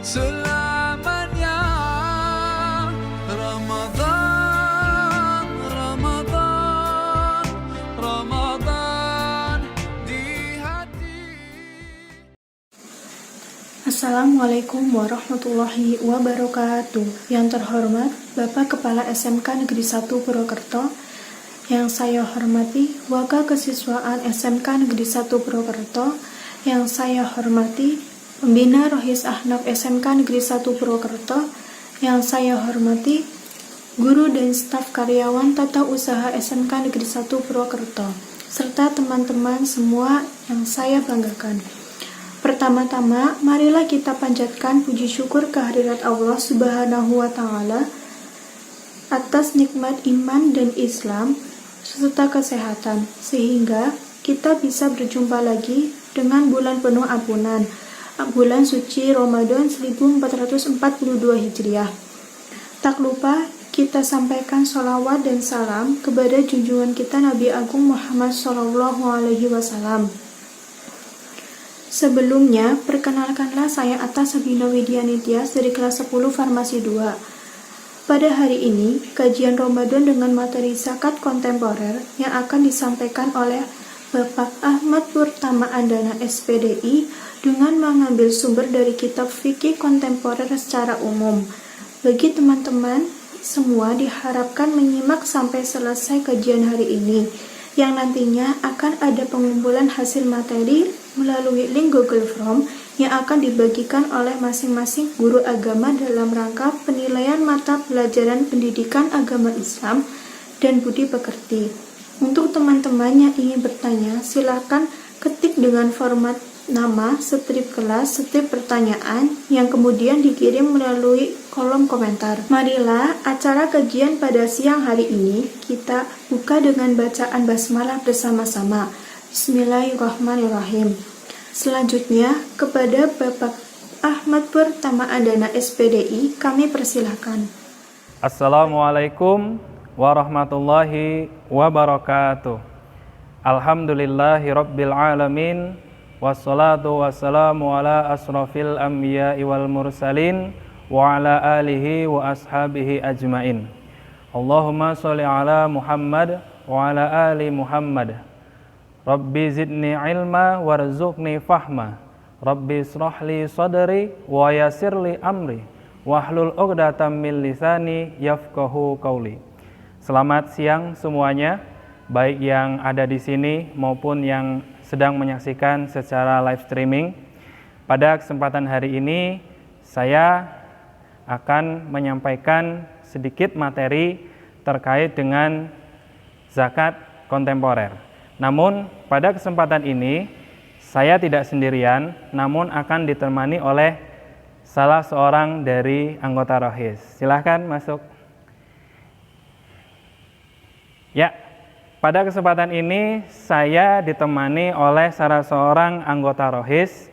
selamanya. Ramadan, Ramadan, Ramadan di hati. Assalamualaikum warahmatullahi wabarakatuh. Yang terhormat Bapak Kepala SMK Negeri 1 Purwokerto, yang saya hormati Wakil Kesiswaan SMK Negeri 1 Purwokerto, yang saya hormati Pembina Rohis Ahnaf SMK Negeri 1 Purwokerto, yang saya hormati guru dan staf karyawan tata usaha SMK Negeri 1 Purwokerto, serta teman-teman semua yang saya banggakan. Pertama-tama, marilah kita panjatkan puji syukur kehadirat Allah Subhanahu wa Ta'ala atas nikmat iman dan Islam serta kesehatan, sehingga kita bisa berjumpa lagi dengan bulan penuh ampunan, bulan suci Ramadan 1442 Hijriah. Tak lupa kita sampaikan sholawat dan salam kepada junjungan kita Nabi Agung Muhammad SAW. Sebelumnya, perkenalkanlah saya Atta Sabina Widianitias dari kelas 10 Farmasi 2. Pada hari ini, kajian Ramadan dengan materi zakat kontemporer yang akan disampaikan oleh Bapak Ahmad Purtama Andana SPDI dengan mengambil sumber dari kitab fikih kontemporer secara umum. Bagi teman-teman semua diharapkan menyimak sampai selesai kajian hari ini, yang nantinya akan ada pengumpulan hasil materi melalui link Google Form yang akan dibagikan oleh masing-masing guru agama dalam rangka penilaian mata pelajaran pendidikan agama Islam dan budi pekerti. Untuk teman-teman yang ingin bertanya, silakan ketik dengan format nama, strip kelas, strip pertanyaan yang kemudian dikirim melalui kolom komentar. Marilah acara kajian pada siang hari ini kita buka dengan bacaan basmalah bersama-sama. Bismillahirrahmanirrahim. Selanjutnya, kepada Bapak Ahmad Purtama Andana SPDI, kami persilahkan. Assalamualaikum warahmatullahi wabarakatuh. Alhamdulillahi rabbil alamin, wassalatu wassalamu ala asrafil anbiya'i wal mursalin wa ala alihi wa ashabihi ajmain. Allahumma sholli ala Muhammad wa ala ali Muhammad. Rabbi zidni ilma warzuqni fahma. Rabbi israhli sadri wa yassirli amri wahlul 'uqdatam min lisani yafqahu qauli. Selamat siang semuanya, baik yang ada di sini maupun yang sedang menyaksikan secara live streaming. Pada kesempatan hari ini saya akan menyampaikan sedikit materi terkait dengan zakat kontemporer. Namun pada kesempatan ini saya tidak sendirian, namun akan ditemani oleh salah seorang dari anggota Rohis. Silahkan masuk. Ya, pada kesempatan ini saya ditemani oleh salah seorang anggota Rohis.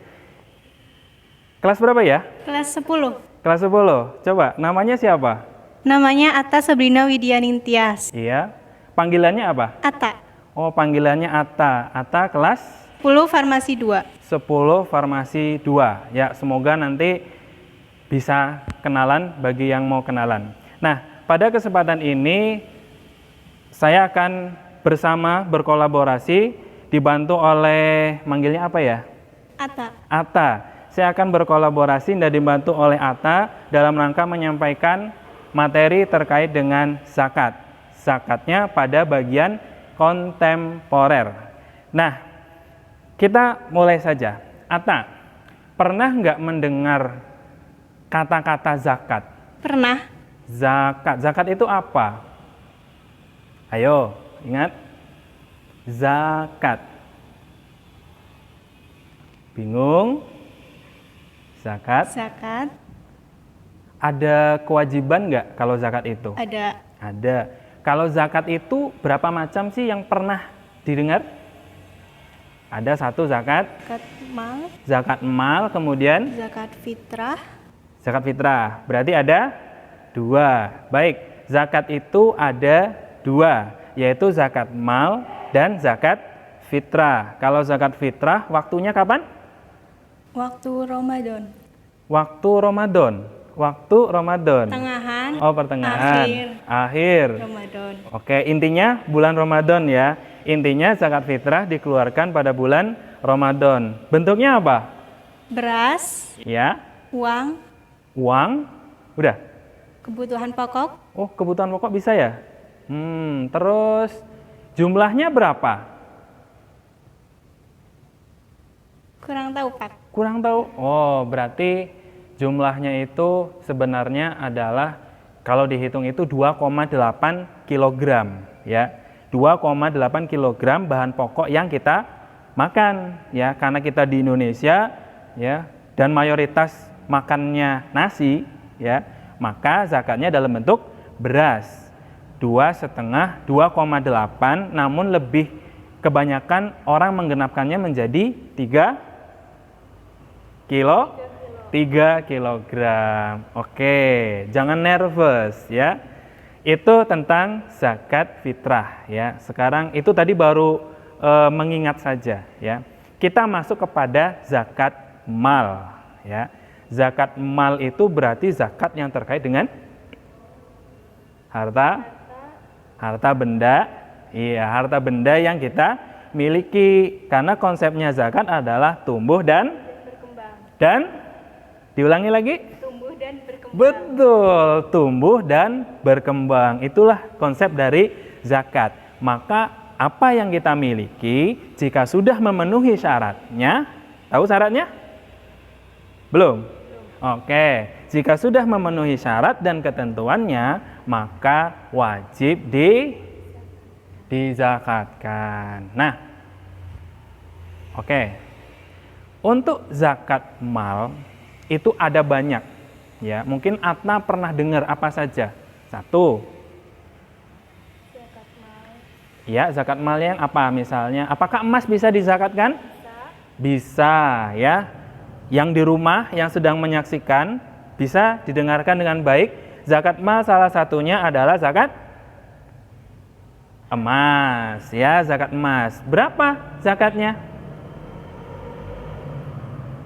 Kelas berapa ya? Kelas 10. Kelas 10. Coba, namanya siapa? Namanya Atta Sabrina Widianingtyas. Iya. Panggilannya apa? Atta. Oh, panggilannya Atta. Atta kelas 10 Farmasi 2. 10 Farmasi 2. Ya, semoga nanti bisa kenalan bagi yang mau kenalan. Nah, pada kesempatan ini saya akan berkolaborasi dibantu oleh, manggilnya apa ya? Atta. Atta. Saya akan berkolaborasi dan dibantu oleh Atta dalam rangka menyampaikan materi terkait dengan zakat. Zakatnya pada bagian kontemporer. Nah, kita mulai saja. Atta, pernah nggak mendengar kata-kata zakat? Pernah. Zakat itu apa? Ayo, ingat. Zakat. Bingung? Zakat. Ada kewajiban nggak kalau zakat itu? Ada. Ada. Kalau zakat itu berapa macam sih yang pernah didengar? Ada satu zakat mal, kemudian zakat fitrah. Zakat fitrah. Berarti ada dua. Baik, zakat itu ada dua, yaitu zakat mal dan zakat fitrah. Kalau zakat fitrah waktunya kapan? Waktu Ramadan. Waktu Ramadan. Waktu Ramadan. Tengahan. Oh, pertengahan. Akhir. Ramadan. Oke, intinya bulan Ramadan ya. Intinya zakat fitrah dikeluarkan pada bulan Ramadan. Bentuknya apa? Beras, Ya, uang, uang. Udah. kebutuhan pokok, Oh, kebutuhan pokok bisa ya? Terus jumlahnya berapa? kurang tahu Pak. Kurang tahu. Oh, berarti jumlahnya itu sebenarnya adalah kalau dihitung itu 2,8 kilogram ya. 2,8 kilogram bahan pokok yang kita makan ya, karena kita di Indonesia ya dan mayoritas makannya nasi ya, maka zakatnya dalam bentuk beras 2,5 2,8, namun lebih kebanyakan orang menggenapkannya menjadi 3 kilogram. Oke, jangan nervous ya. Itu tentang zakat fitrah ya. Sekarang itu tadi baru mengingat saja ya. Kita masuk kepada zakat mal ya. Zakat mal itu berarti zakat yang terkait dengan harta benda. Iya, harta benda yang kita miliki, karena konsepnya zakat adalah tumbuh dan diulangi lagi? Tumbuh dan berkembang. Betul, tumbuh dan berkembang. Itulah konsep dari zakat. Maka apa yang kita miliki jika sudah memenuhi syaratnya, tahu syaratnya? Belum? Oke, jika sudah memenuhi syarat dan ketentuannya, maka wajib dizakatkan. Nah, oke. Untuk zakat mal itu ada banyak ya. Mungkin Atna pernah dengar apa saja? Satu. Zakat mal. Ya, zakat mal yang apa misalnya? Apakah emas bisa dizakatkan? Bisa ya. Yang di rumah yang sedang menyaksikan bisa didengarkan dengan baik. Zakat mal salah satunya adalah zakat emas ya, zakat emas. Berapa zakatnya?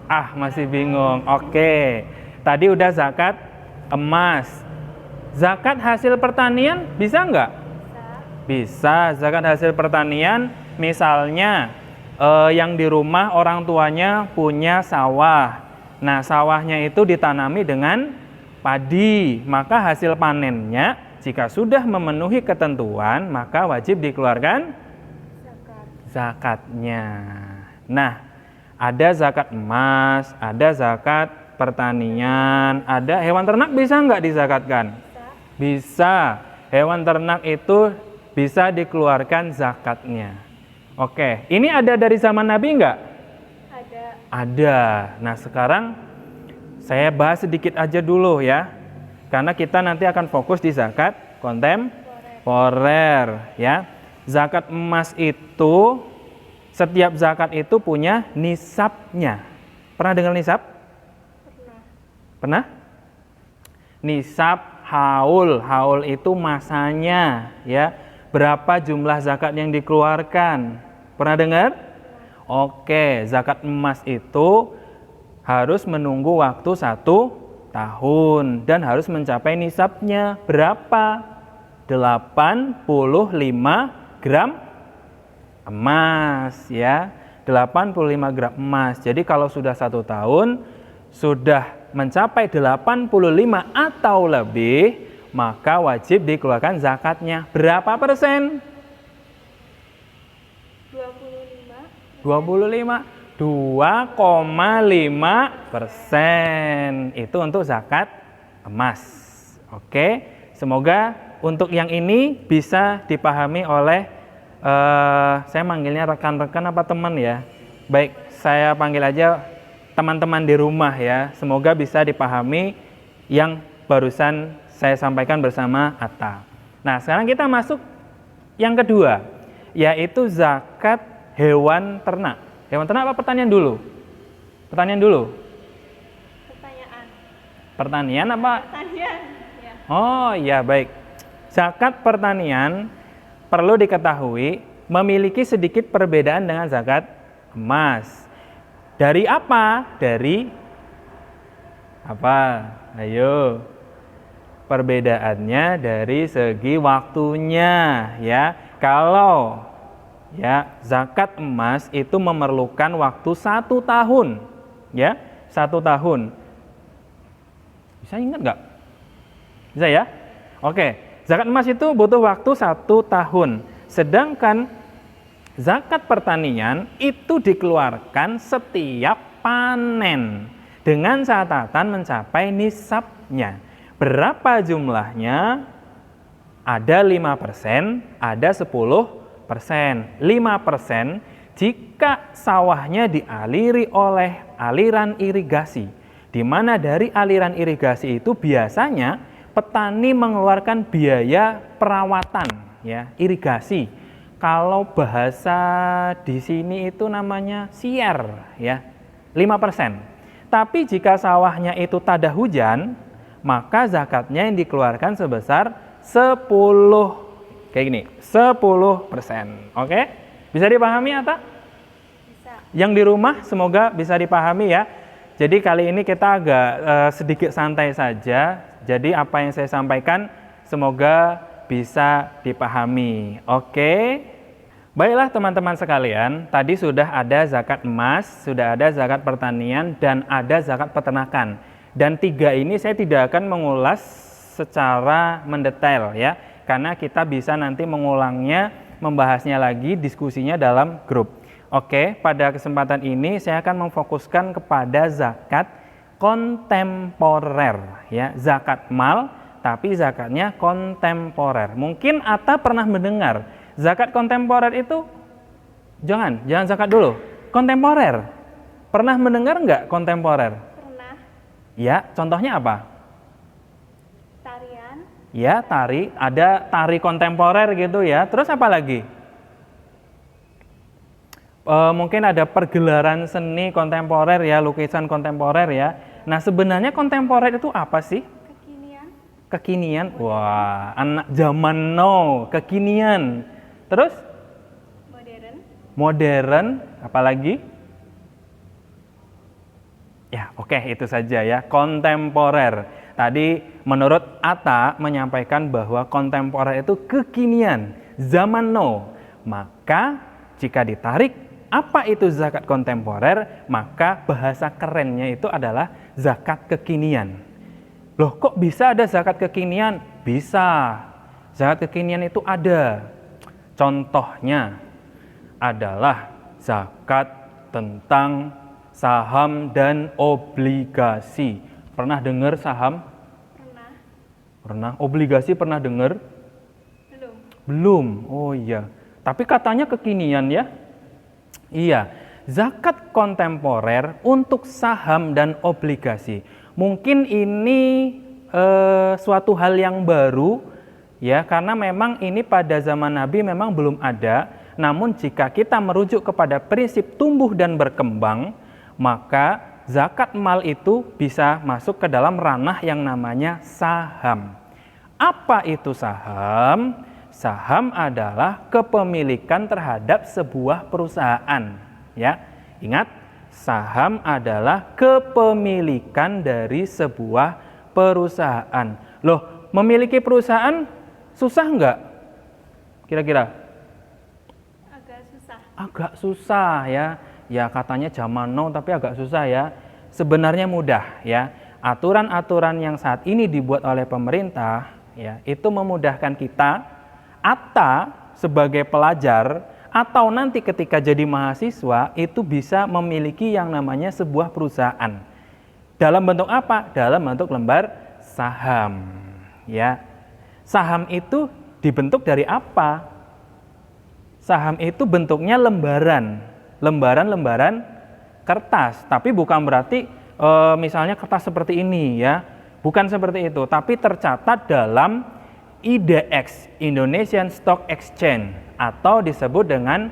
Masih bingung. Oke. Tadi udah zakat emas. Zakat hasil pertanian bisa nggak? Bisa. Zakat hasil pertanian misalnya yang di rumah orang tuanya punya sawah. Nah, sawahnya itu ditanami dengan padi. Maka hasil panennya jika sudah memenuhi ketentuan, maka wajib dikeluarkan zakatnya. Nah, ada zakat emas, ada zakat pertanian, ada hewan ternak bisa nggak dizakatkan? Bisa. Hewan ternak itu bisa dikeluarkan zakatnya. Oke, ini ada dari zaman Nabi nggak? Ada. Nah, sekarang saya bahas sedikit aja dulu ya. Karena kita nanti akan fokus di zakat kontemporer ya. Zakat emas itu, setiap zakat itu punya nisabnya. Pernah dengar nisab? Pernah? Nisab haul. Haul itu masanya ya. Berapa jumlah zakat yang dikeluarkan? Pernah dengar? Oke, zakat emas itu harus menunggu waktu 1 tahun dan harus mencapai nisabnya berapa? 85 gram emas ya. 85 gram emas. Jadi kalau sudah 1 tahun sudah mencapai 85 atau lebih, maka wajib dikeluarkan zakatnya. Berapa persen? 2,5%. Itu untuk zakat emas. Oke, semoga untuk yang ini bisa dipahami oleh saya manggilnya rekan-rekan apa teman ya. Baik, saya panggil aja teman-teman di rumah ya. Semoga bisa dipahami yang barusan saya sampaikan bersama Atta. Nah, sekarang kita masuk yang kedua, yaitu zakat hewan ternak. Hewan ternak apa pertanian dulu? Pertanian dulu. Pertanian apa? Pertanian. Ya. Oh iya, baik. Zakat pertanian perlu diketahui memiliki sedikit perbedaan dengan zakat emas. Dari apa? Dari Apa? Ayo. Perbedaannya dari segi waktunya ya. Kalau ya zakat emas itu memerlukan waktu 1 tahun ya, 1 tahun. Bisa ingat nggak? Bisa ya? Oke, zakat emas itu butuh waktu 1 tahun. Sedangkan zakat pertanian itu dikeluarkan setiap panen dengan catatan mencapai nisabnya. Berapa jumlahnya? Ada 5%, ada 10%. 5% jika sawahnya dialiri oleh aliran irigasi, di mana dari aliran irigasi itu biasanya petani mengeluarkan biaya perawatan ya, irigasi. Kalau bahasa di sini itu namanya siar ya, 5%. Tapi jika sawahnya itu tada hujan, maka zakatnya yang dikeluarkan sebesar 10 kayak gini, 10%. Oke? Bisa dipahami Ata? Bisa. Yang di rumah semoga bisa dipahami ya. Jadi kali ini kita agak sedikit santai saja. Jadi apa yang saya sampaikan semoga bisa dipahami. Oke? Baiklah teman-teman sekalian, tadi sudah ada zakat emas, sudah ada zakat pertanian, dan ada zakat peternakan. Dan 3 ini saya tidak akan mengulas secara mendetail ya, karena kita bisa nanti mengulangnya, membahasnya lagi, diskusinya dalam grup. Oke, pada kesempatan ini saya akan memfokuskan kepada zakat kontemporer ya, zakat mal tapi zakatnya kontemporer. Mungkin Atta pernah mendengar zakat kontemporer itu, jangan zakat dulu, kontemporer. Pernah mendengar nggak kontemporer? Pernah. Ya, contohnya apa? Tarian. Ya, tari, ada tari kontemporer gitu ya. Terus apa lagi? Mungkin ada pergelaran seni kontemporer ya, lukisan kontemporer ya. Nah, sebenarnya kontemporer itu apa sih? Kekinian. Kekinian. Wah, anak zaman now, kekinian. Terus? Modern. Modern, apalagi? Ya, oke, itu saja ya, kontemporer. Tadi menurut Atta menyampaikan bahwa kontemporer itu kekinian, zaman now. Maka jika ditarik, apa itu zakat kontemporer? Maka bahasa kerennya itu adalah zakat kekinian. Loh, kok bisa ada zakat kekinian? Bisa. Zakat kekinian itu ada. Contohnya adalah zakat tentang saham dan obligasi. Pernah dengar saham? Pernah. Pernah. Obligasi pernah dengar? Belum. Belum. Oh iya. Tapi katanya kekinian ya? Iya. Zakat kontemporer untuk saham dan obligasi. Mungkin ini suatu hal yang baru ya, karena memang ini pada zaman Nabi memang belum ada. Namun jika kita merujuk kepada prinsip tumbuh dan berkembang, maka zakat mal itu bisa masuk ke dalam ranah yang namanya saham. Apa itu saham? Saham adalah kepemilikan terhadap sebuah perusahaan. Ya, ingat, saham adalah kepemilikan dari sebuah perusahaan. Loh, memiliki perusahaan susah nggak? Kira-kira? Agak susah. Agak susah ya. Ya katanya zaman now tapi agak susah ya. Sebenarnya mudah ya. Aturan-aturan yang saat ini dibuat oleh pemerintah ya, itu memudahkan kita, Atta sebagai pelajar atau nanti ketika jadi mahasiswa itu bisa memiliki yang namanya sebuah perusahaan. Dalam bentuk apa? Dalam bentuk lembar saham. Ya. Saham itu dibentuk dari apa? Saham itu bentuknya lembaran kertas, tapi bukan berarti misalnya kertas seperti ini ya, bukan seperti itu, tapi tercatat dalam IDX, Indonesian Stock Exchange, atau disebut dengan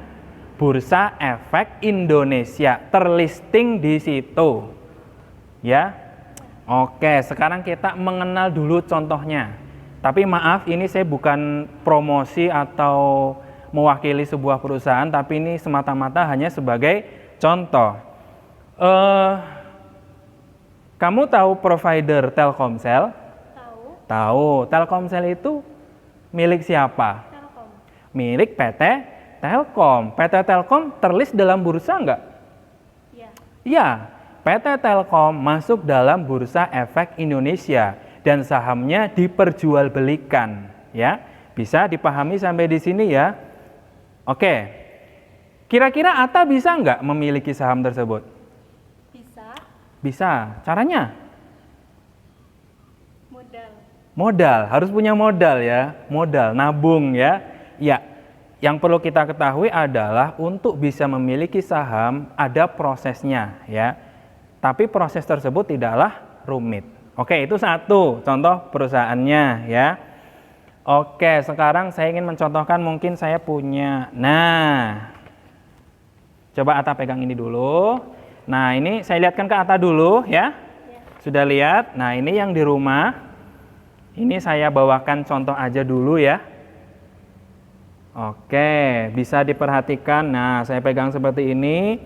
Bursa Efek Indonesia, terlisting di situ ya. Oke, sekarang kita mengenal dulu contohnya, tapi maaf ini saya bukan promosi atau mewakili sebuah perusahaan, tapi ini semata-mata hanya sebagai contoh. Kamu tahu provider Telkomsel? Tahu. Tahu. Telkomsel itu milik siapa? Telkom. Milik PT Telkom. PT Telkom terlist dalam bursa enggak? Ya. Ya, PT Telkom masuk dalam Bursa Efek Indonesia dan sahamnya diperjualbelikan, ya. Bisa dipahami sampai di sini ya? Oke. Kira-kira Atta bisa nggak memiliki saham tersebut? Bisa. Bisa. Caranya? Modal. Modal, harus punya modal ya. Modal, nabung ya. Ya, yang perlu kita ketahui adalah untuk bisa memiliki saham ada prosesnya ya. Tapi proses tersebut tidaklah rumit. Oke, itu satu contoh perusahaannya ya. Oke, sekarang saya ingin mencontohkan mungkin saya punya. Nah, coba Atta pegang ini dulu. Nah, ini saya lihatkan ke Atta dulu ya. Sudah lihat? Nah, ini yang di rumah. Ini saya bawakan contoh aja dulu ya. Oke, bisa diperhatikan. Nah, saya pegang seperti ini.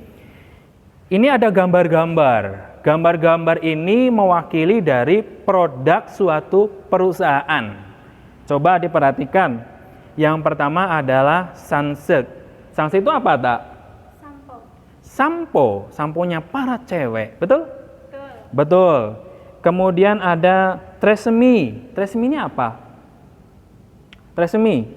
Ini ada gambar-gambar. Gambar-gambar ini mewakili dari produk suatu perusahaan. Coba diperhatikan. Yang pertama adalah Sunsilk. Sunsilk itu apa, Tak? Sampo. Sampo. Samponya para cewek. Betul? Betul. Betul. Kemudian ada Tresemme. Tresemme ini apa? Tresemme.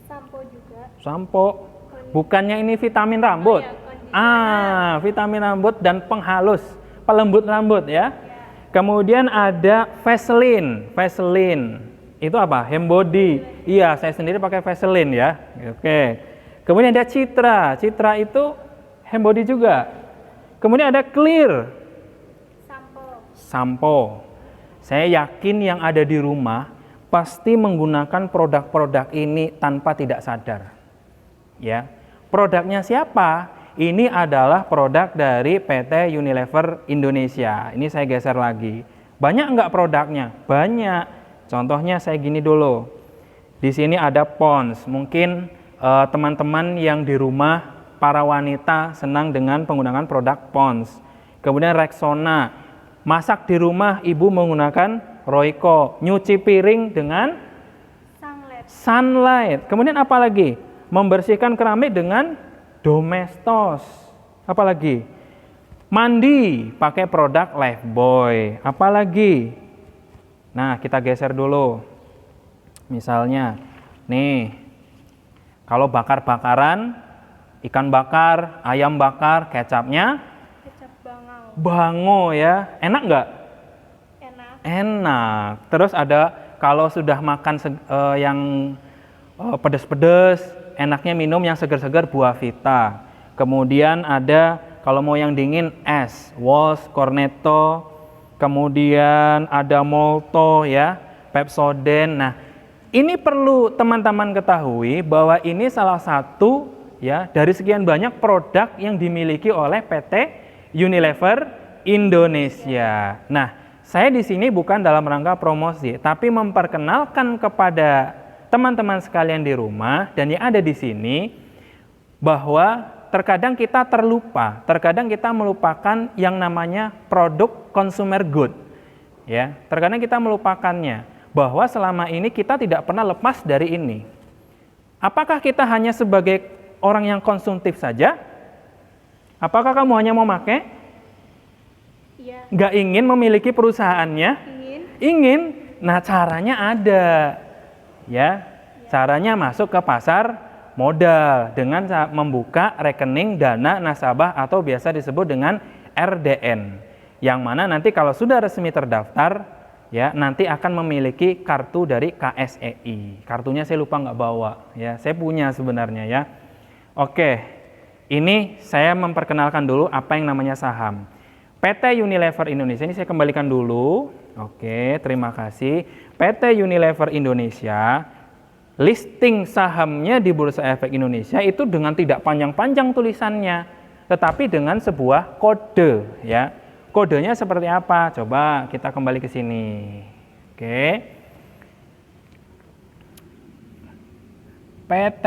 Sampo juga. Sampo. Bukannya ini vitamin rambut? Oh, ya, Vitamin rambut dan penghalus, pelembut rambut ya. Kemudian ada Vaseline. Vaseline itu apa? Hembody. Iya, saya sendiri pakai Vaseline ya. Oke. Kemudian ada Citra. Citra itu Hembody juga. Kemudian ada Clear. Sampo. Sampo. Saya yakin yang ada di rumah pasti menggunakan produk-produk ini tanpa tidak sadar. Ya. Produknya siapa? Ini adalah produk dari PT Unilever Indonesia. Ini saya geser lagi. Banyak enggak produknya? Banyak. Contohnya saya gini dulu. Di sini ada Pond's. Mungkin teman-teman yang di rumah para wanita senang dengan penggunaan produk Pond's. Kemudian Rexona. Masak di rumah ibu menggunakan Royco. Nyuci piring dengan Sunlight. Kemudian apa lagi? Membersihkan keramik dengan Domestos. Apa lagi? Mandi pakai produk Lifebuoy. Apa lagi? Nah, kita geser dulu. Misalnya, nih, kalau bakar-bakaran, ikan bakar, ayam bakar, kecapnya Kecap bangau. Bango ya. Enak nggak? Enak. Enak. Terus ada kalau sudah makan yang pedas-pedas, enaknya minum yang segar-segar buah vita. Kemudian ada kalau mau yang dingin es, Walls, Cornetto. Kemudian ada Molto ya, Pepsodent. Nah, ini perlu teman-teman ketahui bahwa ini salah satu ya dari sekian banyak produk yang dimiliki oleh PT Unilever Indonesia. Nah, saya di sini bukan dalam rangka promosi, tapi memperkenalkan kepada teman-teman sekalian di rumah dan yang ada di sini bahwa terkadang kita terlupa, terkadang kita melupakan yang namanya produk consumer good. Ya, terkadang kita melupakannya bahwa selama ini kita tidak pernah lepas dari ini. Apakah kita hanya sebagai orang yang konsumtif saja? Apakah kamu hanya mau pakai? Iya. Nggak ingin memiliki perusahaannya? Ingin. Ingin. Nah, caranya ada. Ya, caranya masuk ke pasar modal dengan membuka rekening dana nasabah atau biasa disebut dengan RDN. Yang mana nanti kalau sudah resmi terdaftar, ya nanti akan memiliki kartu dari KSEI. Kartunya saya lupa nggak bawa, ya saya punya sebenarnya ya. Oke, ini saya memperkenalkan dulu apa yang namanya saham. PT Unilever Indonesia ini saya kembalikan dulu. Oke, terima kasih. PT Unilever Indonesia listing sahamnya di Bursa Efek Indonesia itu dengan tidak panjang-panjang tulisannya, tetapi dengan sebuah kode ya. Kodenya seperti apa? Coba kita kembali ke sini. Oke. PT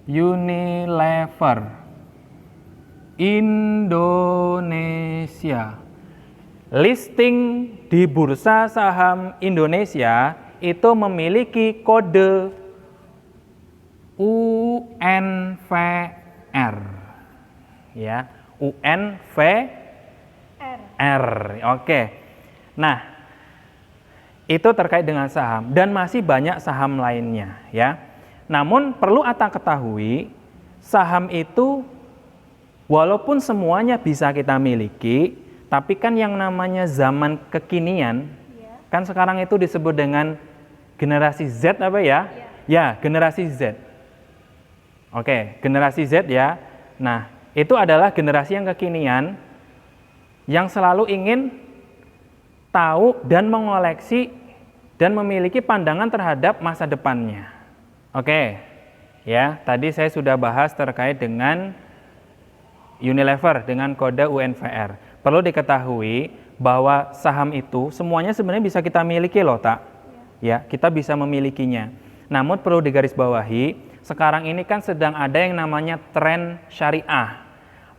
Unilever Indonesia. listing di Bursa Saham Indonesia itu memiliki kode UNVR. Ya, UNVR. Oke. Nah, itu terkait dengan saham dan masih banyak saham lainnya, ya. Namun perlu Ata ketahui, saham itu walaupun semuanya bisa kita miliki, tapi kan yang namanya zaman kekinian, kan sekarang itu disebut dengan generasi Z apa ya? Ya, generasi Z. Oke, generasi Z ya. Nah, itu adalah generasi yang kekinian yang selalu ingin tahu dan mengoleksi dan memiliki pandangan terhadap masa depannya. Oke, ya, tadi saya sudah bahas terkait dengan Unilever dengan kode UNVR. Perlu diketahui bahwa saham itu semuanya sebenarnya bisa kita miliki loh, tak? Ya, kita bisa memilikinya. Namun perlu digarisbawahi, sekarang ini kan sedang ada yang namanya tren syariah.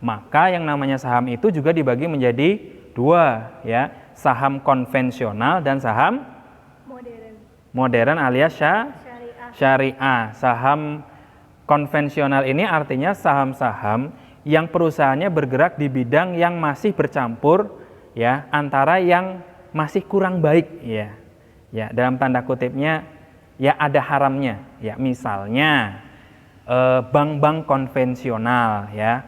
Maka yang namanya saham itu juga dibagi menjadi dua, ya, saham konvensional dan saham modern alias syariah. Saham konvensional ini artinya saham-saham yang perusahaannya bergerak di bidang yang masih bercampur, ya, antara yang masih kurang baik, ya. Ya, dalam tanda kutipnya, ya ada haramnya, ya. Misalnya bank-bank konvensional, ya.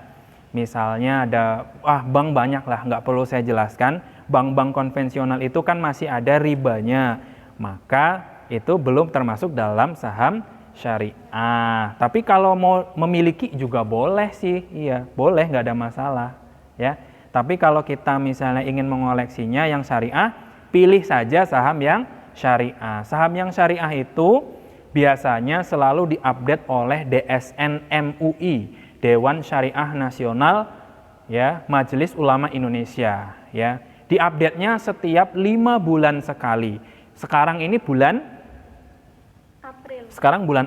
Misalnya ada, bank banyak lah, nggak perlu saya jelaskan. Bank-bank konvensional itu kan masih ada ribanya, maka itu belum termasuk dalam saham syariah. Tapi kalau mau memiliki juga boleh sih, iya, boleh, nggak ada masalah, ya. Tapi kalau kita misalnya ingin mengoleksinya yang syariah, pilih saja saham yang syariah. Saham yang syariah itu biasanya selalu diupdate oleh DSN MUI, Dewan Syariah Nasional, ya, Majelis Ulama Indonesia, ya. Diupdate-nya setiap 5 bulan sekali. Sekarang ini bulan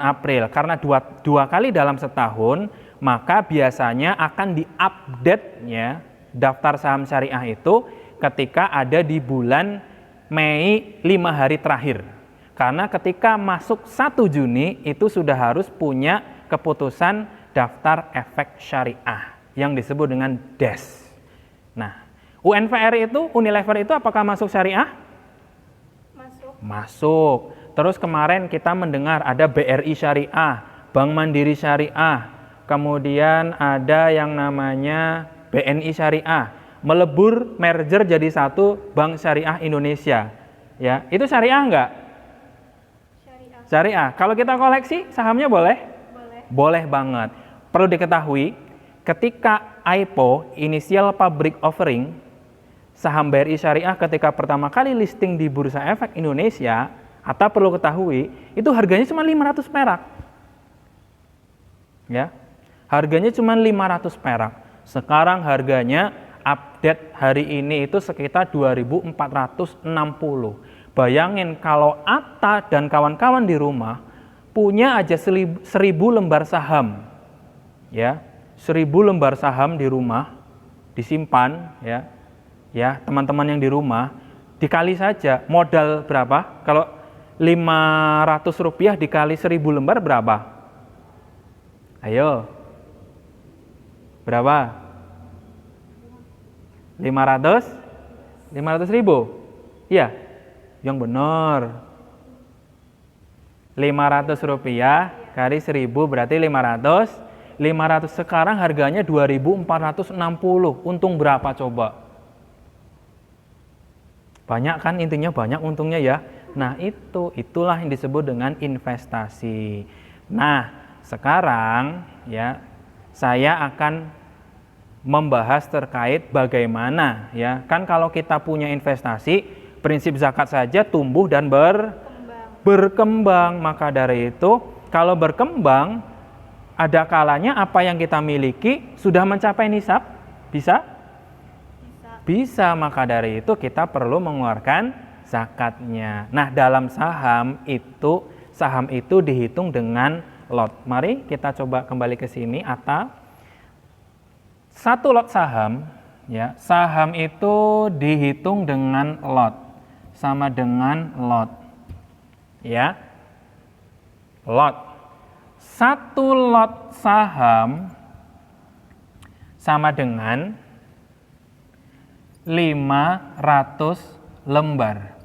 April, karena dua kali dalam setahun, maka biasanya akan diupdate-nya daftar saham syariah itu ketika ada di bulan Mei 5 hari terakhir. Karena ketika masuk 1 Juni itu sudah harus punya keputusan daftar efek syariah yang disebut dengan DES. Nah, UNVR itu, Unilever itu apakah masuk syariah? Masuk. Terus kemarin kita mendengar ada BRI Syariah, Bank Mandiri Syariah, kemudian ada yang namanya BNI Syariah, melebur merger jadi satu Bank Syariah Indonesia. Ya, itu syariah enggak? Syariah. Kalau kita koleksi sahamnya boleh? Boleh banget. Perlu diketahui, ketika IPO, Initial Public Offering, saham BRI Syariah ketika pertama kali listing di Bursa Efek Indonesia, Atta perlu ketahui, itu harganya cuma 500 perak. Ya. Harganya cuma 500 perak. Sekarang harganya update hari ini itu sekitar 2.460. Bayangin kalau Atta dan kawan-kawan di rumah punya aja 1.000 lembar saham. Ya, 1.000 lembar saham di rumah disimpan, ya. Ya, teman-teman yang di rumah, dikali saja modal berapa? Kalau 500 rupiah dikali 1.000 lembar berapa? Ayo. Berapa? 500? 500 ribu? Iya, yang benar. 500 rupiah kali 1.000 berarti 500. 500 sekarang harganya 2.460. Untung berapa coba? Banyak kan, intinya banyak untungnya ya. Nah, itulah yang disebut dengan investasi. Nah, sekarang ya saya akan membahas terkait bagaimana, ya. Kan kalau kita punya investasi, prinsip zakat saja tumbuh dan berkembang. Maka dari itu, kalau berkembang, ada kalanya apa yang kita miliki sudah mencapai nisab? Bisa? Bisa, maka dari itu kita perlu mengeluarkan zakatnya. Nah, dalam saham itu dihitung dengan lot. Mari kita coba kembali ke sini, Atta. 1 lot saham Ya, saham itu dihitung dengan lot, sama dengan lot. Ya, lot. Satu lot saham sama dengan 500 lembar.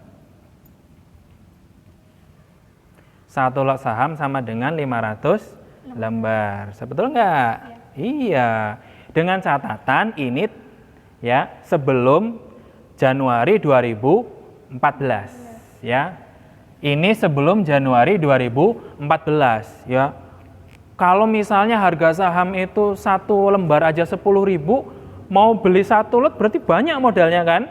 Satu lot saham sama dengan 500 lembar. Betul nggak? Iya. Dengan catatan ini ya sebelum Januari 2014 ya. Ini sebelum Januari 2014 ya. Kalau misalnya harga saham itu satu lembar aja 10.000, mau beli satu lot berarti banyak modalnya kan?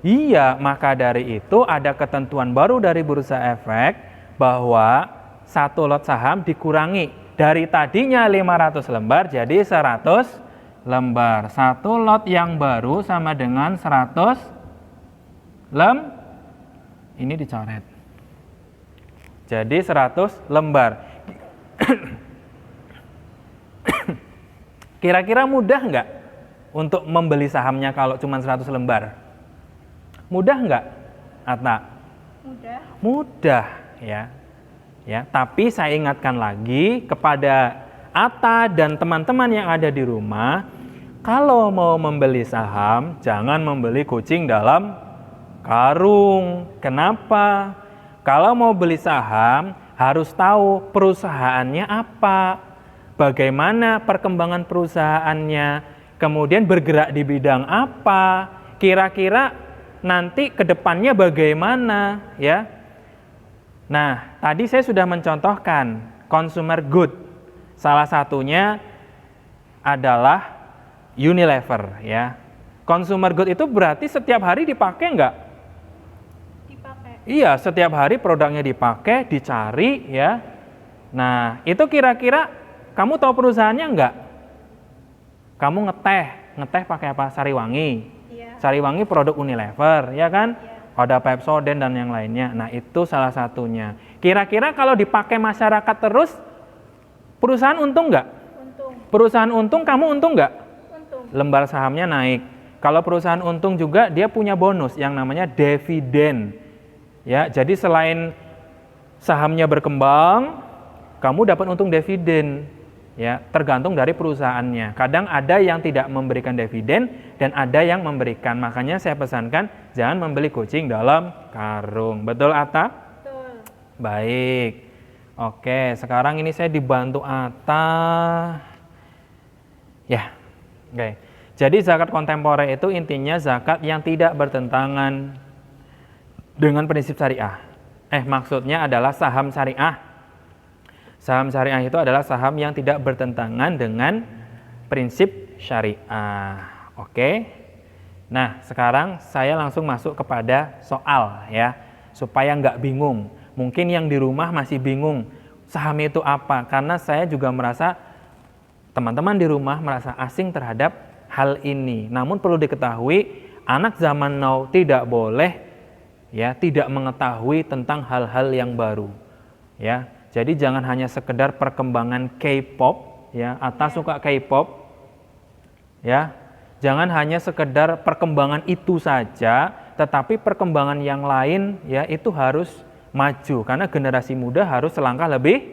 Iya, maka dari itu ada ketentuan baru dari Bursa Efek bahwa satu lot saham dikurangi dari tadinya 500 lembar jadi 100 lembar. Satu lot yang baru sama dengan 100 ini dicoret. Jadi 100 lembar. Kira-kira mudah nggak untuk membeli sahamnya kalau cuma 100 lembar? Mudah nggak, Atta? Mudah. Mudah ya. Ya, tapi saya ingatkan lagi kepada Atta dan teman-teman yang ada di rumah, kalau mau membeli saham jangan membeli kucing dalam karung. Kenapa? Kalau mau beli saham harus tahu perusahaannya apa, bagaimana perkembangan perusahaannya, kemudian bergerak di bidang apa, kira-kira nanti ke depannya bagaimana ya. Nah, tadi saya sudah mencontohkan consumer good. Salah satunya adalah Unilever ya. Consumer good itu berarti setiap hari dipakai enggak? Dipakai. Iya, setiap hari produknya dipakai, dicari ya. Nah, itu kira-kira kamu tahu perusahaannya enggak? Kamu ngeteh pakai apa? Sariwangi. Iya. Sariwangi produk Unilever, ya kan? Iya. Ada Pepsodent dan yang lainnya. Nah, itu salah satunya. Kira-kira kalau dipakai masyarakat terus, perusahaan untung nggak? Untung. Perusahaan untung, kamu untung nggak? Untung. Lembar sahamnya naik. Kalau perusahaan untung juga, dia punya bonus yang namanya dividen. Ya, jadi selain sahamnya berkembang, kamu dapat untung dividen. Ya, tergantung dari perusahaannya. Kadang ada yang tidak memberikan dividen dan ada yang memberikan. Makanya saya pesankan jangan membeli kucing dalam karung. Betul, Atta? Betul. Baik. Oke, sekarang ini saya dibantu Atta. Ya. Oke. Jadi zakat kontemporer itu intinya zakat yang tidak bertentangan dengan prinsip syariah. Maksudnya adalah saham syariah. Saham syariah itu adalah saham yang tidak bertentangan dengan prinsip syariah. Oke. Nah, sekarang saya langsung masuk kepada soal ya, supaya nggak bingung. Mungkin yang di rumah masih bingung, saham itu apa? Karena saya juga merasa, teman-teman di rumah merasa asing terhadap hal ini. Namun perlu diketahui, anak zaman now tidak boleh ya tidak mengetahui tentang hal-hal yang baru. Ya. Jadi jangan hanya sekedar perkembangan K-pop ya, Atta suka K-pop. Ya. Jangan hanya sekedar perkembangan itu saja, tetapi perkembangan yang lain ya itu harus maju karena generasi muda harus selangkah lebih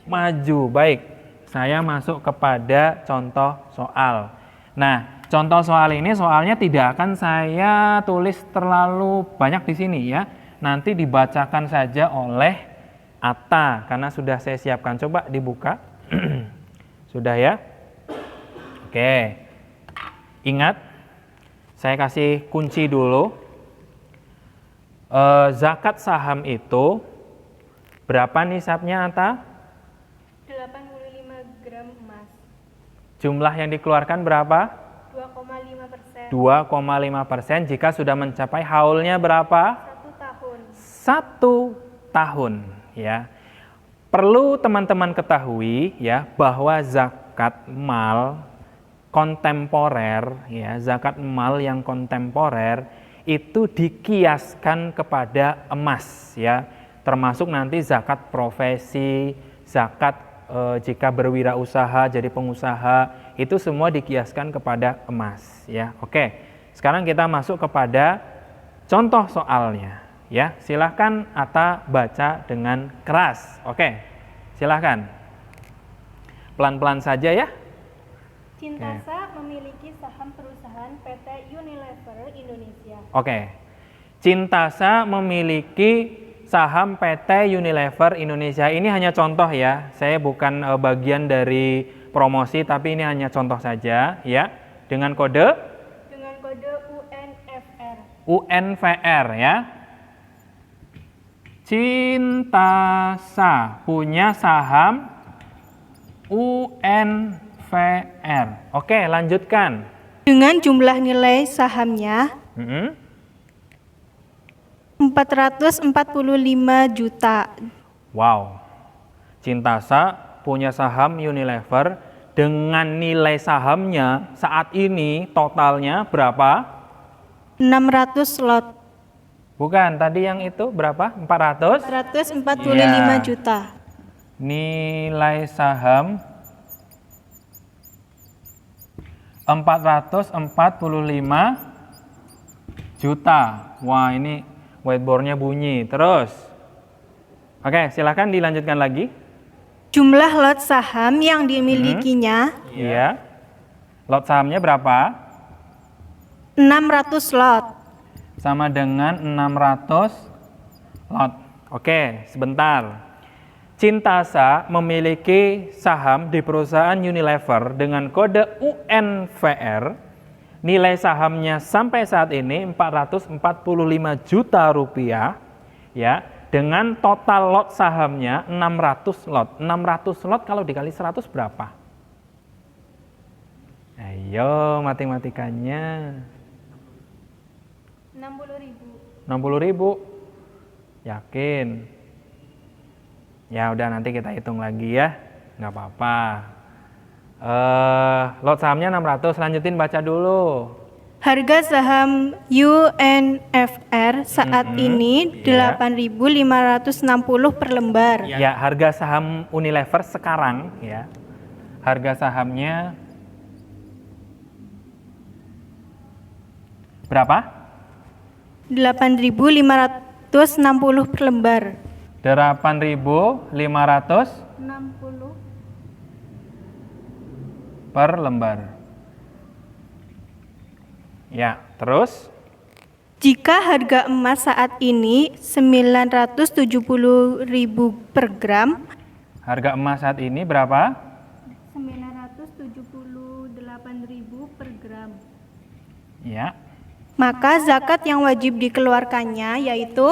maju. Baik. Saya masuk kepada contoh soal. Nah, contoh soal ini soalnya tidak akan saya tulis terlalu banyak di sini ya. Nanti dibacakan saja oleh Atta karena sudah saya siapkan. Coba dibuka. Sudah ya? Oke. Ingat, saya kasih kunci dulu. Zakat saham itu berapa nisabnya, Atta? 85 gram emas. Jumlah yang dikeluarkan berapa? 2,5%. 2,5% jika sudah mencapai haulnya berapa? 1 tahun. 1 tahun. Ya, perlu teman-teman ketahui ya bahwa zakat mal kontemporer ya, zakat mal yang kontemporer itu dikiaskan kepada emas ya, termasuk nanti zakat profesi, zakat jika berwirausaha, jadi pengusaha, itu semua dikiaskan kepada emas ya. Oke. Sekarang kita masuk kepada contoh soalnya ya. Silahkan Atta baca dengan keras. Oke. Silahkan. Pelan-pelan saja ya. Cintasa memiliki saham perusahaan PT Unilever Indonesia. Oke. Cintasa memiliki saham PT Unilever Indonesia. Ini hanya contoh ya. Saya bukan bagian dari promosi, tapi ini hanya contoh saja ya. Dengan kode UNFR. UNVR ya. Cintasa punya saham UNVR. Oke, lanjutkan. Dengan jumlah nilai sahamnya 445 juta. Wow. Cintasa punya saham Unilever dengan nilai sahamnya saat ini totalnya berapa? 600 lot. Bukan, tadi yang itu berapa? 400? 445 Iya. juta. Nilai saham 445 juta. Wah, ini whiteboardnya bunyi. Terus. Oke, silakan dilanjutkan lagi. Jumlah lot saham yang dimilikinya Iya. Lot sahamnya berapa? 600 lot. Sama dengan 600 lot. Oke, sebentar. Cintasa memiliki saham di perusahaan Unilever dengan kode UNVR. Nilai sahamnya sampai saat ini 445 juta rupiah ya, dengan total lot sahamnya 600 lot. 600 lot kalau dikali 100 berapa? Ayo matematikanya. 60.000. 60.000. Yakin? Ya udah, nanti kita hitung lagi ya. Nggak apa-apa. Lot sahamnya 600, lanjutin baca dulu. Harga saham UNFR saat ini Iya. 8.560 per lembar. Ya, harga saham Unilever sekarang ya. Harga sahamnya berapa? 8.560 per lembar. 8.500 60. per lembar. Ya, terus Jika harga emas saat ini 970.000 per gram, harga emas saat ini berapa? 978.000 per gram. Ya. maka zakat yang wajib dikeluarkannya yaitu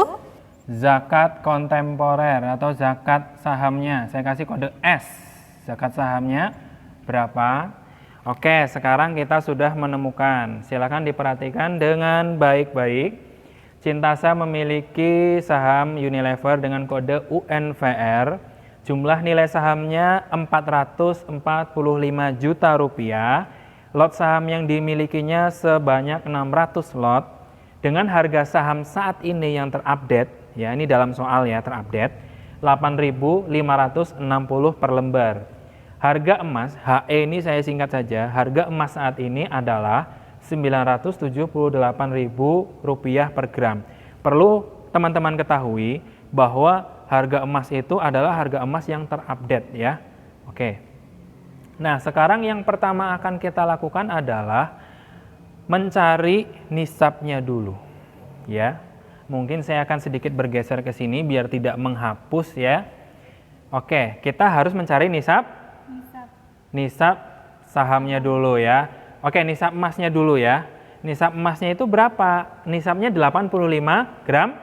Zakat kontemporer atau zakat sahamnya. Saya kasih kode S. Zakat sahamnya berapa? Oke, sekarang kita sudah menemukan. Silakan diperhatikan dengan baik-baik. Cintasa memiliki saham Unilever dengan kode UNVR. Jumlah nilai sahamnya 445 juta rupiah. Lot saham yang dimilikinya sebanyak 600 lot. Dengan harga saham saat ini yang terupdate, ya ini dalam soal ya terupdate, 8.560 per lembar. Harga emas, HE ini saya singkat saja, harga emas saat ini adalah Rp978.000 per gram. Perlu teman-teman ketahui bahwa harga emas itu adalah harga emas yang terupdate ya. Oke. Nah, sekarang yang pertama akan kita lakukan adalah mencari nisabnya dulu. Ya. Mungkin saya akan sedikit bergeser ke sini biar tidak menghapus ya. Oke, kita harus mencari nisab sahamnya dulu ya. Oke, nisab emasnya dulu ya. Nisab emasnya itu berapa? Nisabnya 85 gram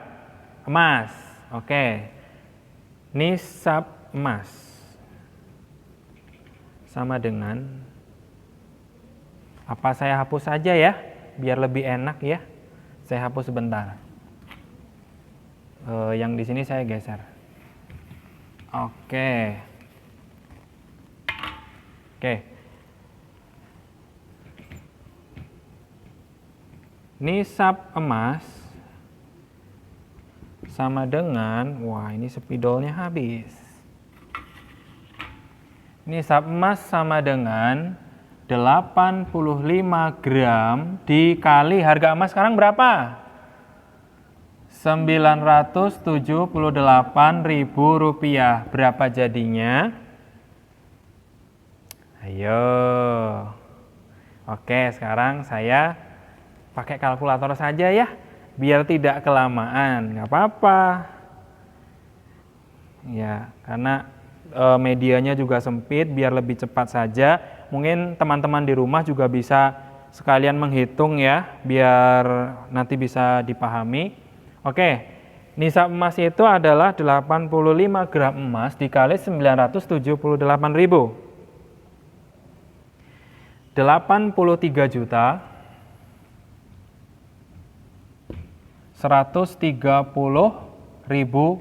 emas. Oke. Nisab emas sama dengan, apa saya hapus saja ya, biar lebih enak ya. Saya hapus sebentar. Yang di sini saya geser. Oke. Nisab emas sama dengan, wah ini spidolnya habis. Nisab emas sama dengan 85 gram dikali harga emas sekarang berapa? Rp978.000. Berapa jadinya? Ayo. Oke, sekarang saya pakai kalkulator saja ya, biar tidak kelamaan. Nggak apa-apa. Ya, karena medianya juga sempit, biar lebih cepat saja. Mungkin teman-teman di rumah juga bisa sekalian menghitung ya, biar nanti bisa dipahami. Oke, nisab emas itu adalah 85 gram emas dikali 978.000. 83 juta 130.000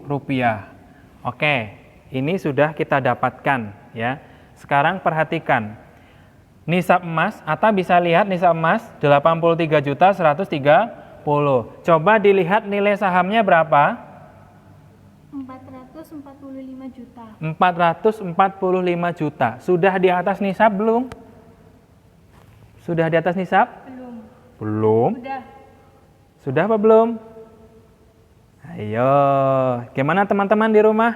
rupiah. Oke, ini sudah kita dapatkan ya. Sekarang perhatikan. Nisab emas, Atta bisa lihat nisab emas 83 juta 130. Coba dilihat nilai sahamnya berapa? 445 juta. 445 juta. Sudah di atas nisab belum? Sudah di atas nisab? Belum. Belum. Sudah. Sudah apa belum? Ayo, gimana teman-teman di rumah?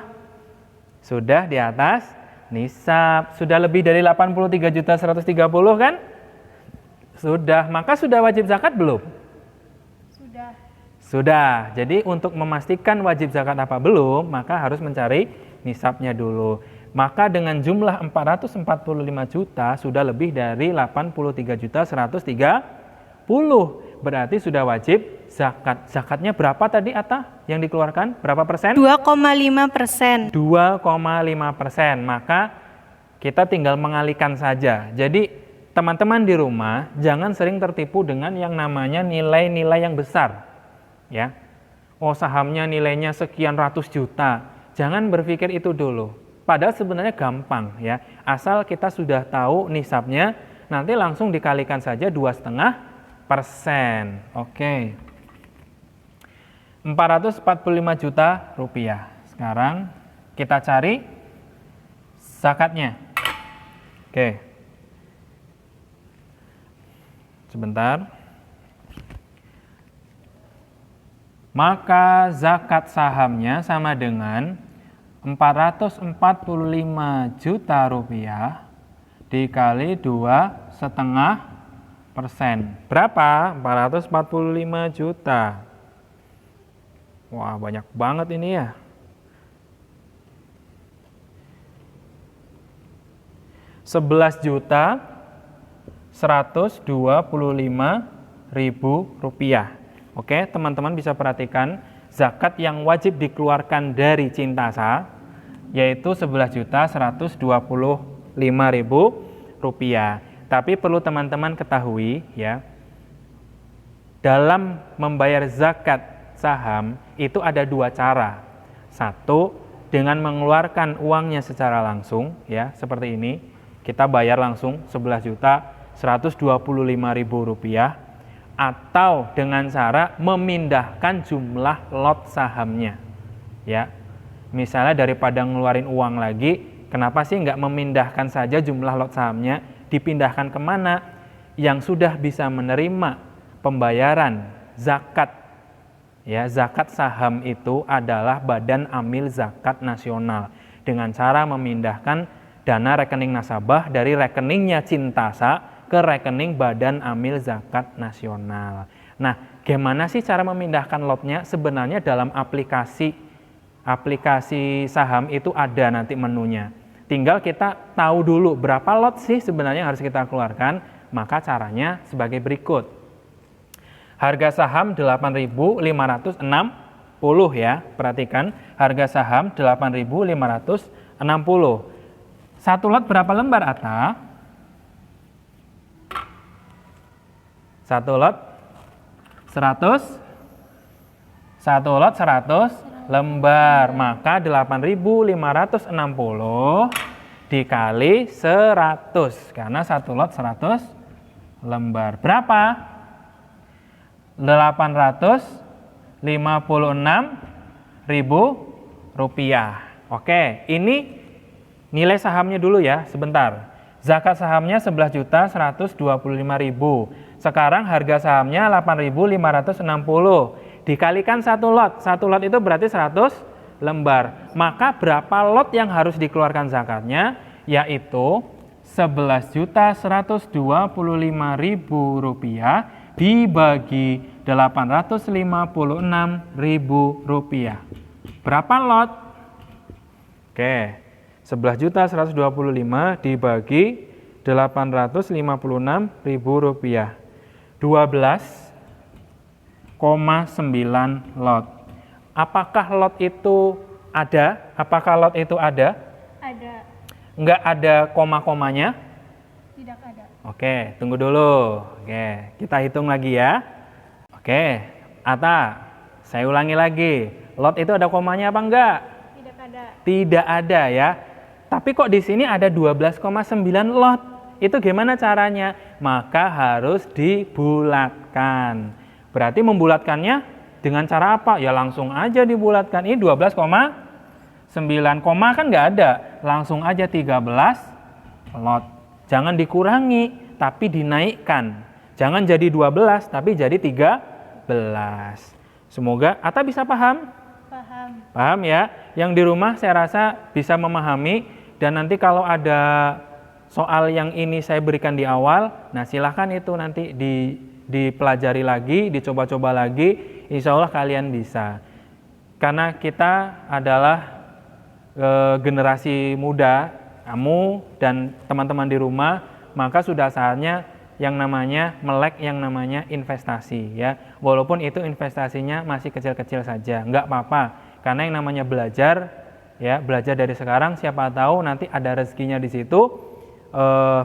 Sudah di atas nisab. Sudah lebih dari 83 juta 130 kan? Sudah, maka sudah wajib zakat belum? Sudah. Sudah. Jadi untuk memastikan wajib zakat apa belum, maka harus mencari nisabnya dulu. Maka dengan jumlah 445 juta sudah lebih dari 83 juta 130. Berarti sudah wajib zakat. Zakatnya berapa tadi Atta yang dikeluarkan? Berapa persen? 2,5%. 2,5%. Maka kita tinggal mengalihkan saja. Jadi teman-teman di rumah jangan sering tertipu dengan yang namanya nilai-nilai yang besar. Ya, oh sahamnya nilainya sekian ratus juta. Jangan berpikir itu dulu. Padahal sebenarnya gampang ya. Asal kita sudah tahu nisabnya, nanti langsung dikalikan saja 2,5%. Oke. 445 juta rupiah. Sekarang kita cari zakatnya. Oke. Sebentar. Maka zakat sahamnya sama dengan 445 juta rupiah dikali 2,5%. Berapa? 445 juta. Wah, banyak banget ini ya. Rp11.125.000. Oke, teman-teman bisa perhatikan zakat yang wajib dikeluarkan dari Cintasa yaitu Rp11.125.000. Tapi perlu teman-teman ketahui ya, dalam membayar zakat saham itu ada dua cara. Satu, dengan mengeluarkan uangnya secara langsung ya, seperti ini. Kita bayar langsung Rp11.125.000 atau dengan cara memindahkan jumlah lot sahamnya. Ya. Misalnya daripada ngeluarin uang lagi, kenapa sih nggak memindahkan saja jumlah lot sahamnya, dipindahkan kemana? Yang sudah bisa menerima pembayaran zakat. Ya, zakat saham itu adalah Badan Amil Zakat Nasional dengan cara memindahkan dana rekening nasabah dari rekeningnya Cintasa ke rekening Badan Amil Zakat Nasional. Nah, gimana sih cara memindahkan lotnya? Sebenarnya dalam aplikasi saham itu ada nanti menunya. Tinggal kita tahu dulu berapa lot sih sebenarnya harus kita keluarkan, maka caranya sebagai berikut. Harga saham 8.560 ya, perhatikan harga saham 8.560. Satu lot berapa lembar Atta? Satu lot 100. Satu lot 100 lembar. Maka 8.560 dikali 100. Karena satu lot 100 lembar. Berapa? 856.000 rupiah. Oke, ini Nilai sahamnya dulu ya, sebentar. Zakat sahamnya 11.125.000. Sekarang harga sahamnya 8.560. Dikalikan satu lot. Satu lot itu berarti 100 lembar. Maka berapa lot yang harus dikeluarkan zakatnya? Yaitu Rp11.125.000 dibagi Rp856.000. Berapa lot? Oke, 11.125.000 dibagi Rp856.000. 12,9 lot. Apakah lot itu ada? Apakah lot itu ada? Ada. Enggak ada koma-komanya? Tidak ada. Oke, tunggu dulu. Oke, kita hitung lagi ya. Oke, Ata, saya ulangi lagi. Lot itu ada komanya apa enggak? Tidak ada. Tidak ada ya. Tapi kok di sini ada 12,9 lot? Itu gimana caranya? Maka harus dibulatkan. Berarti membulatkannya dengan cara apa? Ya langsung aja dibulatkan. Ini 12,9 koma kan nggak ada. Langsung aja 13 lot. Jangan dikurangi, tapi dinaikkan. Jangan jadi 12, tapi jadi 13. Semoga Ata bisa paham? Paham. Paham ya? Yang di rumah saya rasa bisa memahami. Dan nanti kalau ada soal yang ini saya berikan di awal, nah silahkan itu nanti dipelajari lagi, dicoba-coba lagi, insya Allah kalian bisa. Karena kita adalah generasi muda, kamu dan teman-teman di rumah, maka sudah saatnya yang namanya melek yang namanya investasi ya. Walaupun itu investasinya masih kecil-kecil saja, nggak apa-apa. Karena yang namanya belajar, ya belajar dari sekarang, siapa tahu nanti ada rezekinya di situ,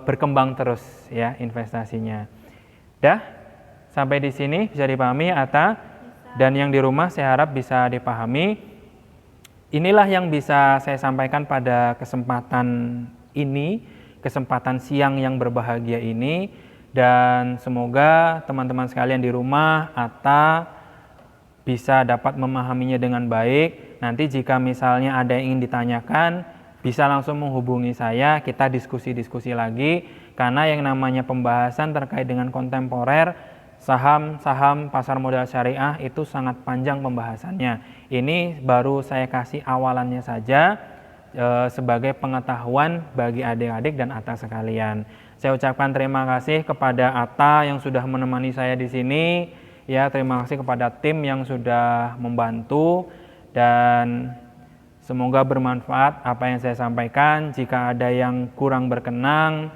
berkembang terus ya investasinya. Dah, sampai di sini bisa dipahami Ata? Dan yang di rumah saya harap bisa dipahami. Inilah yang bisa saya sampaikan pada kesempatan ini, kesempatan siang yang berbahagia ini. Dan semoga teman-teman sekalian di rumah, Ata bisa dapat memahaminya dengan baik. Nanti jika misalnya ada yang ingin ditanyakan, bisa langsung menghubungi saya, kita diskusi-diskusi lagi. Karena yang namanya pembahasan terkait dengan kontemporer, saham-saham pasar modal syariah itu sangat panjang pembahasannya. Ini baru saya kasih awalannya saja sebagai pengetahuan bagi adik-adik dan Ata sekalian. Saya ucapkan terima kasih kepada Ata yang sudah menemani saya di sini. Ya, terima kasih kepada tim yang sudah membantu dan semoga bermanfaat apa yang saya sampaikan. Jika ada yang kurang berkenan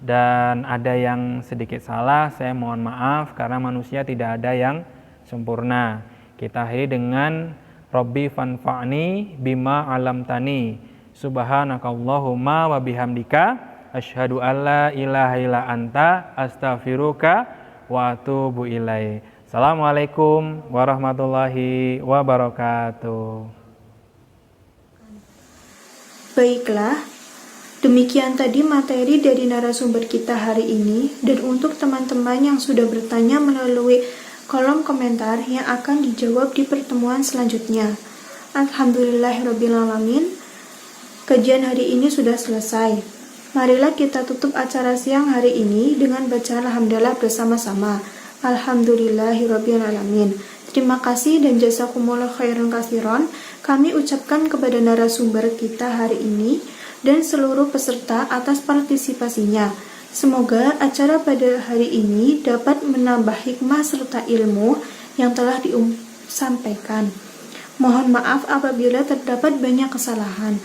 dan ada yang sedikit salah, saya mohon maaf karena manusia tidak ada yang sempurna. Kita akhiri dengan Rabbi fanfa'ni bima alamtani. Subhanakallahumma wa bihamdika asyhadu alla ilaha illa anta astaghfiruka wa atubu ilaik. Assalamualaikum warahmatullahi wabarakatuh. Baiklah, demikian tadi materi dari narasumber kita hari ini. Dan untuk teman-teman yang sudah bertanya melalui kolom komentar yang akan dijawab di pertemuan selanjutnya. Alhamdulillahirrabbilalamin, kajian hari ini sudah selesai. Marilah kita tutup acara siang hari ini dengan bacaan alhamdulillah bersama-sama. Alhamdulillahirrabbilalamin. Terima kasih dan jazakumullah khairan katsiran kami ucapkan kepada narasumber kita hari ini dan seluruh peserta atas partisipasinya. Semoga acara pada hari ini dapat menambah hikmah serta ilmu yang telah disampaikan. Mohon maaf apabila terdapat banyak kesalahan.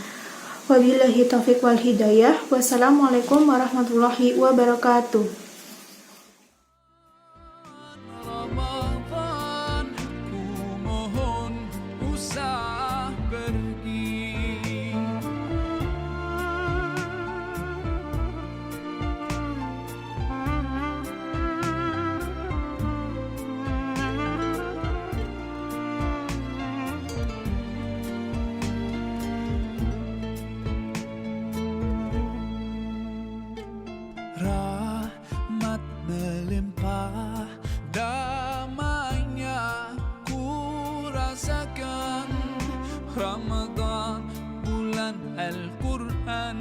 Wabillahi taufiq wal hidayah. Wassalamualaikum warahmatullahi wabarakatuh. Ramadan, ku mohon usah pergi. Rahmat melimpah, damainya ku rasakan. Ramadan bulan Al-Quran,